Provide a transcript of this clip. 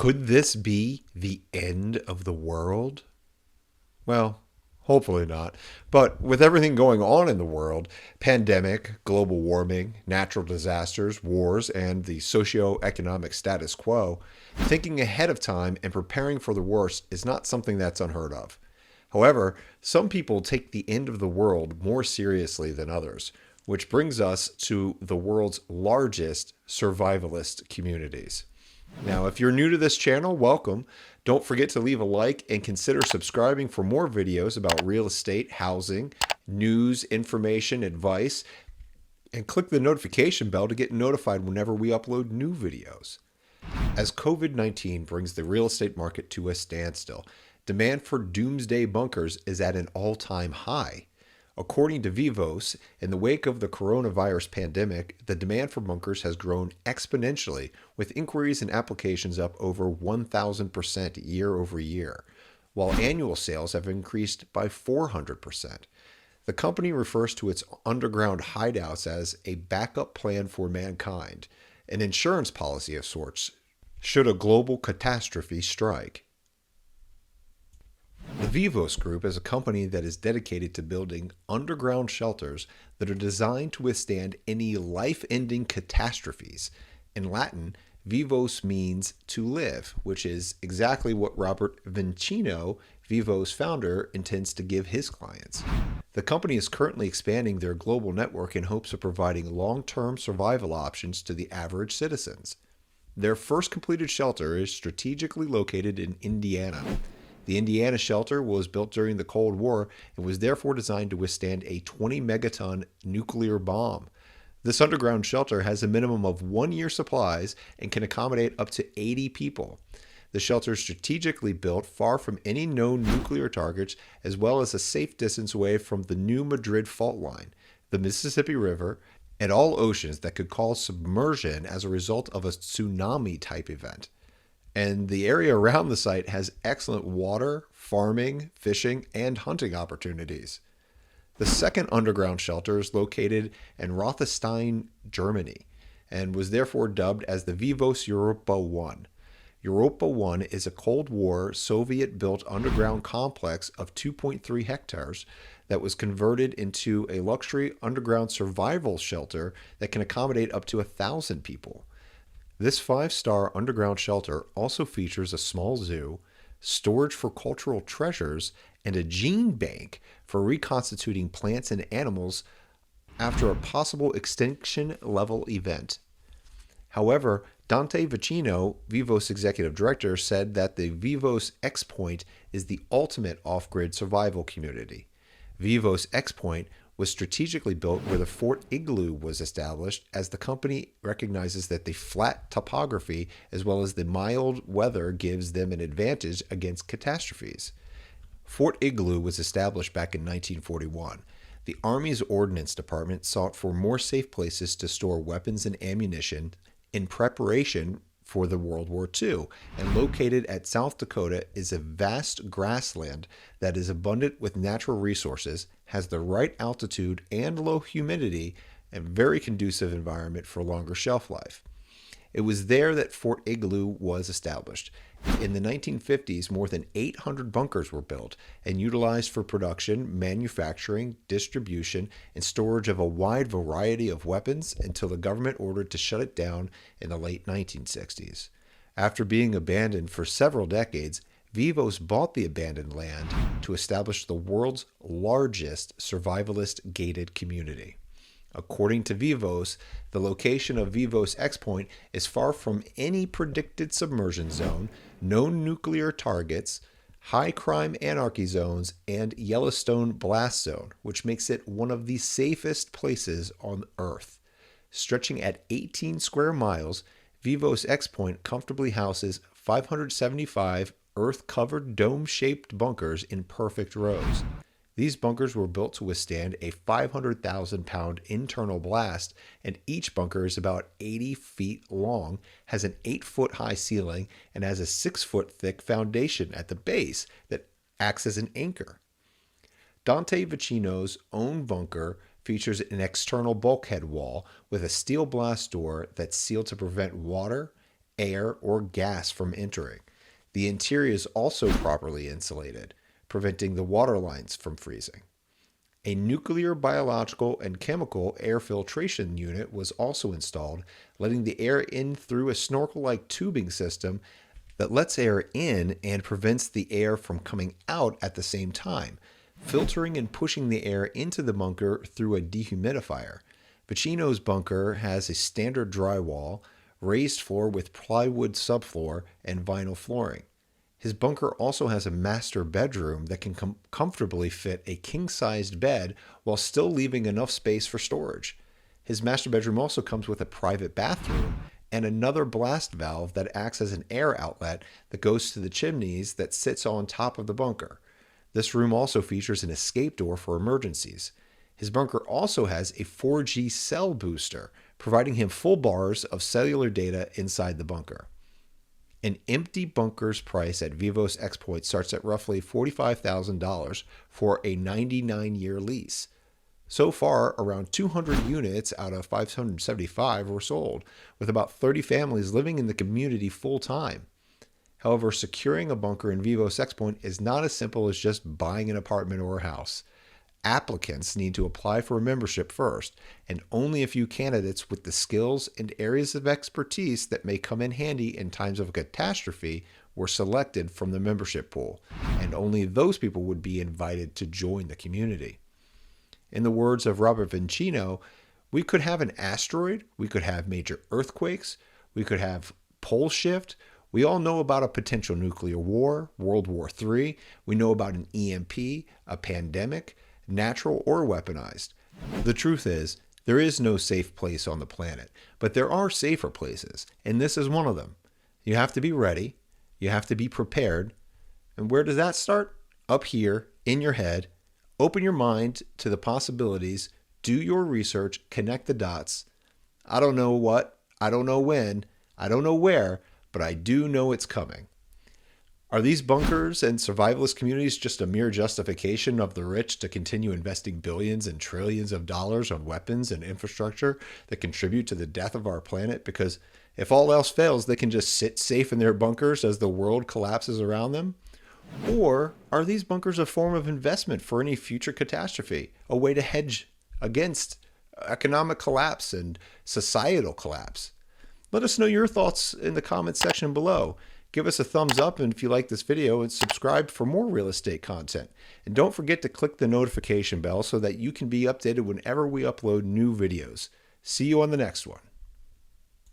Could this be the end of the world? Well, hopefully not. But with everything going on in the world, pandemic, global warming, natural disasters, wars, and the socio-economic status quo, thinking ahead of time and preparing for the worst is not something that's unheard of. However, some people take the end of the world more seriously than others, which brings us to the world's largest survivalist communities. Now, if you're new to this channel, welcome. Don't forget to leave a like and consider subscribing for more videos about real estate, housing, news, information, advice, and click the notification bell to get notified whenever we upload new videos. As COVID-19 brings the real estate market to a standstill, demand for doomsday bunkers is at an all-time high. According to Vivos, in the wake of the coronavirus pandemic, the demand for bunkers has grown exponentially, with inquiries and applications up over 1,000% year over year, while annual sales have increased by 400%. The company refers to its underground hideouts as a backup plan for mankind, an insurance policy of sorts, should a global catastrophe strike. The Vivos Group is a company that is dedicated to building underground shelters that are designed to withstand any life-ending catastrophes. In Latin, Vivos means to live, which is exactly what Robert Vincino, Vivos founder, intends to give his clients. The company is currently expanding their global network in hopes of providing long-term survival options to the average citizens. Their first completed shelter is strategically located in Indiana. The Indiana shelter was built during the Cold War and was therefore designed to withstand a 20 megaton nuclear bomb. This underground shelter has a minimum of 1 year supplies and can accommodate up to 80 people. The shelter is strategically built far from any known nuclear targets, as well as a safe distance away from the New Madrid fault line, the Mississippi River, and all oceans that could cause submersion as a result of a tsunami type event. And the area around the site has excellent water, farming, fishing, and hunting opportunities. The second underground shelter is located in Rothestein, Germany, and was therefore dubbed as the Vivos Europa 1. Europa 1 is a Cold War Soviet-built underground complex of 2.3 hectares that was converted into a luxury underground survival shelter that can accommodate up to 1,000 people. This 5-star underground shelter also features a small zoo, storage for cultural treasures, and a gene bank for reconstituting plants and animals after a possible extinction level event. However, Dante Vicino, Vivos executive director, said that the Vivos X Point is the ultimate off-grid survival community. Vivos X Point was strategically built where the Fort Igloo was established, as the company recognizes that the flat topography as well as the mild weather gives them an advantage against catastrophes. Fort Igloo was established back in 1941. The Army's Ordnance Department sought for more safe places to store weapons and ammunition in preparation for the World War II, and located at South Dakota is a vast grassland that is abundant with natural resources, has the right altitude and low humidity, and very conducive environment for longer shelf life. It was there that Fort Igloo was established. In the 1950s, more than 800 bunkers were built and utilized for production, manufacturing, distribution, and storage of a wide variety of weapons until the government ordered to shut it down in the late 1960s. After being abandoned for several decades, Vivos bought the abandoned land to establish the world's largest survivalist gated community. According to Vivos, the location of Vivos X Point is far from any predicted submersion zone, known nuclear targets, high crime anarchy zones, and Yellowstone blast zone, which makes it one of the safest places on Earth. Stretching at 18 square miles, Vivos X Point comfortably houses 575 earth-covered dome-shaped bunkers in perfect rows. These bunkers were built to withstand a 500,000-pound internal blast, and each bunker is about 80 feet long, has an 8-foot-high ceiling, and has a 6-foot-thick foundation at the base that acts as an anchor. Dante Vicino's own bunker features an external bulkhead wall with a steel blast door that's sealed to prevent water, air, or gas from entering. The interior is also properly insulated, preventing the water lines from freezing. A nuclear, biological, and chemical air filtration unit was also installed, letting the air in through a snorkel-like tubing system that lets air in and prevents the air from coming out at the same time, filtering and pushing the air into the bunker through a dehumidifier. Pacino's bunker has a standard drywall, raised floor with plywood subfloor, and vinyl flooring. His bunker also has a master bedroom that can comfortably fit a king-sized bed while still leaving enough space for storage. His master bedroom also comes with a private bathroom and another blast valve that acts as an air outlet that goes to the chimneys that sits on top of the bunker. This room also features an escape door for emergencies. His bunker also has a 4G cell booster, providing him full bars of cellular data inside the bunker. An empty bunker's price at Vivos Exploit starts at roughly $45,000 for a 99-year lease. So far, around 200 units out of 575 were sold, with about 30 families living in the community full-time. However, securing a bunker in Vivos Exploit is not as simple as just buying an apartment or a house. Applicants need to apply for a membership first, and only a few candidates with the skills and areas of expertise that may come in handy in times of a catastrophe were selected from the membership pool, and only those people would be invited to join the community. In the words of Robert Vincino, we could have an asteroid, we could have major earthquakes, we could have pole shift. We all know about a potential nuclear war, World War III. We know about an EMP, a pandemic, natural or weaponized. The truth is, there is no safe place on the planet, but there are safer places, and this is one of them. You have to be ready, you have to be prepared, and where does that start? Up here, in your head. Open your mind to the possibilities, do your research, connect the dots. I don't know what, I don't know when, I don't know where, but I do know it's coming. Are these bunkers and survivalist communities just a mere justification of the rich to continue investing billions and trillions of dollars on weapons and infrastructure that contribute to the death of our planet? Because if all else fails, they can just sit safe in their bunkers as the world collapses around them? Or are these bunkers a form of investment for any future catastrophe, a way to hedge against economic collapse and societal collapse? Let us know your thoughts in the comments section below. Give us a thumbs up and if you like this video, and subscribe for more real estate content. And don't forget to click the notification bell so that you can be updated whenever we upload new videos. See you on the next one.